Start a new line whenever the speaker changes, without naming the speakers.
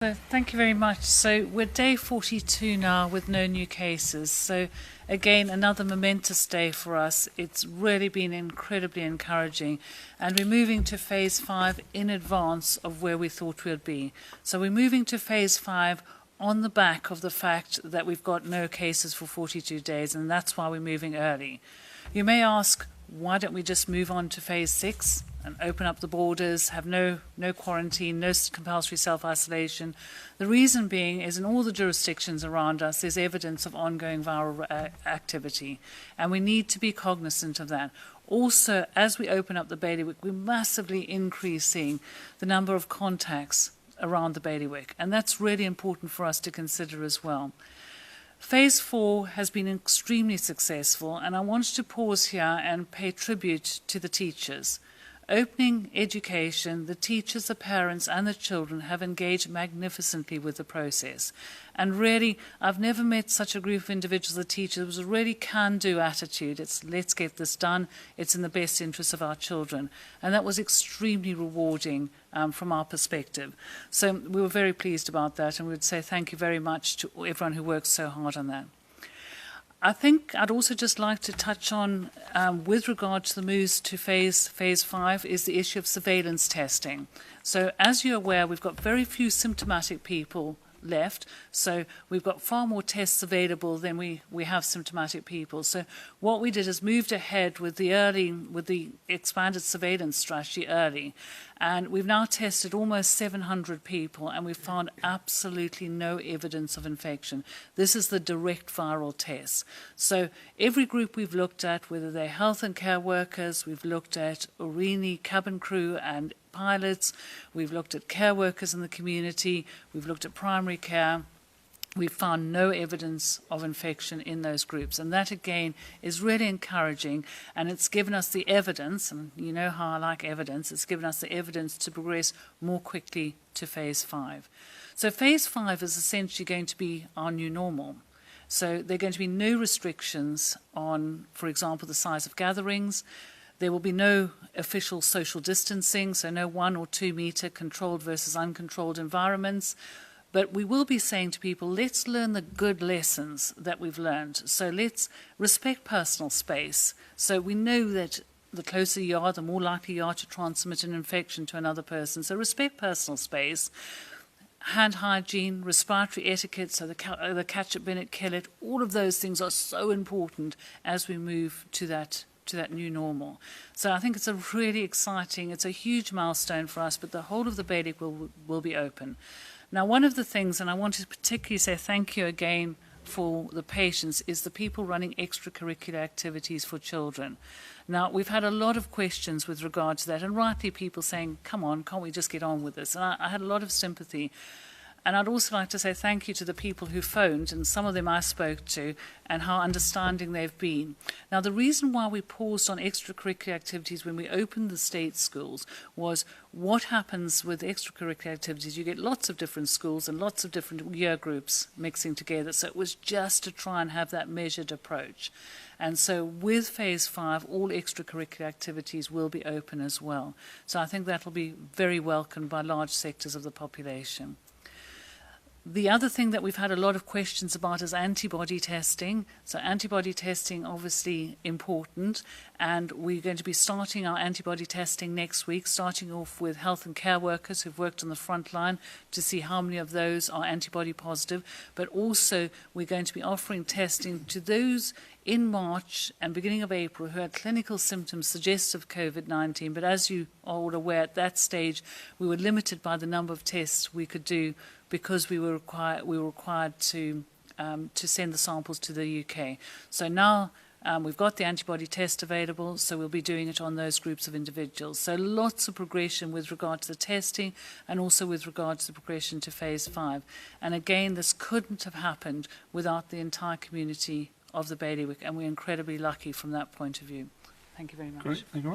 So thank you very much. So we're day 42 now with no new cases. So again, another momentous day for us. It's really been incredibly encouraging. And we're moving to phase 5 in advance of where we thought we'd be. So we're moving to phase 5 on the back of the fact that we've got no cases for 42 days, and that's why we're moving early. You may ask, why don't we just move on to phase 6 and open up the borders, have no quarantine, no compulsory self-isolation? The reason being is in all the jurisdictions around us, there's evidence of ongoing viral activity, and we need to be cognizant of that. Also, as we open up the bailiwick, we're massively increasing the number of contacts around the bailiwick, and that's really important for us to consider as well. Phase 4 has been extremely successful, and I wanted to pause here and pay tribute to the teachers. Opening education, the teachers, the parents and the children have engaged magnificently with the process. And really, I've never met such a group of individuals, the teachers. It was a really can-do attitude. It's let's get this done. It's in the best interest of our children. And that was extremely rewarding from our perspective. So we were very pleased about that, and we would say thank you very much to everyone who worked so hard on that. I think I'd also just like to touch on, with regard to the moves to phase 5, is the issue of surveillance testing. So as you're aware, we've got very few symptomatic people left, so we've got far more tests available than we have symptomatic people. So what we did is moved ahead with the expanded surveillance strategy early, and we've now tested almost 700 people, and we've found absolutely no evidence of infection. This is the direct viral test. So every group we've looked at, whether they're health and care workers, we've looked at Aurigny cabin crew and pilots, we've looked at care workers in the community, we've looked at primary care, we've found no evidence of infection in those groups. And that, again, is really encouraging, and it's given us the evidence, and you know how I like evidence, it's given us the evidence to progress more quickly to phase 5. So phase 5 is essentially going to be our new normal. So there are going to be no restrictions on, for example, the size of gatherings. There will be no official social distancing, so no 1 or 2 metre controlled versus uncontrolled environments. But we will be saying to people, let's learn the good lessons that we've learned. So let's respect personal space. So we know that the closer you are, the more likely you are to transmit an infection to another person. So respect personal space. Hand hygiene, respiratory etiquette, so the catch it, bin it, kill it, all of those things are so important as we move to that new normal. So I think it's a really exciting, it's a huge milestone for us, but the whole of the bailiwick will be open. Now, one of the things, and I want to particularly say thank you again for the patience, is the people running extracurricular activities for children. Now, we've had a lot of questions with regard to that, and rightly people saying, come on, can't we just get on with this? And I had a lot of sympathy. And I'd also like to say thank you to the people who phoned, and some of them I spoke to, and how understanding they've been. Now, the reason why we paused on extracurricular activities when we opened the state schools was what happens with extracurricular activities. You get lots of different schools and lots of different year groups mixing together. So it was just to try and have that measured approach. And so with phase 5, all extracurricular activities will be open as well. So I think that will be very welcomed by large sectors of the population. The other thing that we've had a lot of questions about is antibody testing. So antibody testing, obviously important, and we're going to be starting our antibody testing next week, starting off with health and care workers who've worked on the front line to see how many of those are antibody positive, but also we're going to be offering testing to those in March and beginning of April who had clinical symptoms suggestive of COVID-19, but as you are all aware, at that stage we were limited by the number of tests we could do because we were required to send the samples to the UK. So now we've got the antibody test available, so we'll be doing it on those groups of individuals. So lots of progression with regard to the testing and also with regard to the progression to phase 5. And again, this couldn't have happened without the entire community of the bailiwick, and we're incredibly lucky from that point of view. Thank you very much.
Great, thank you.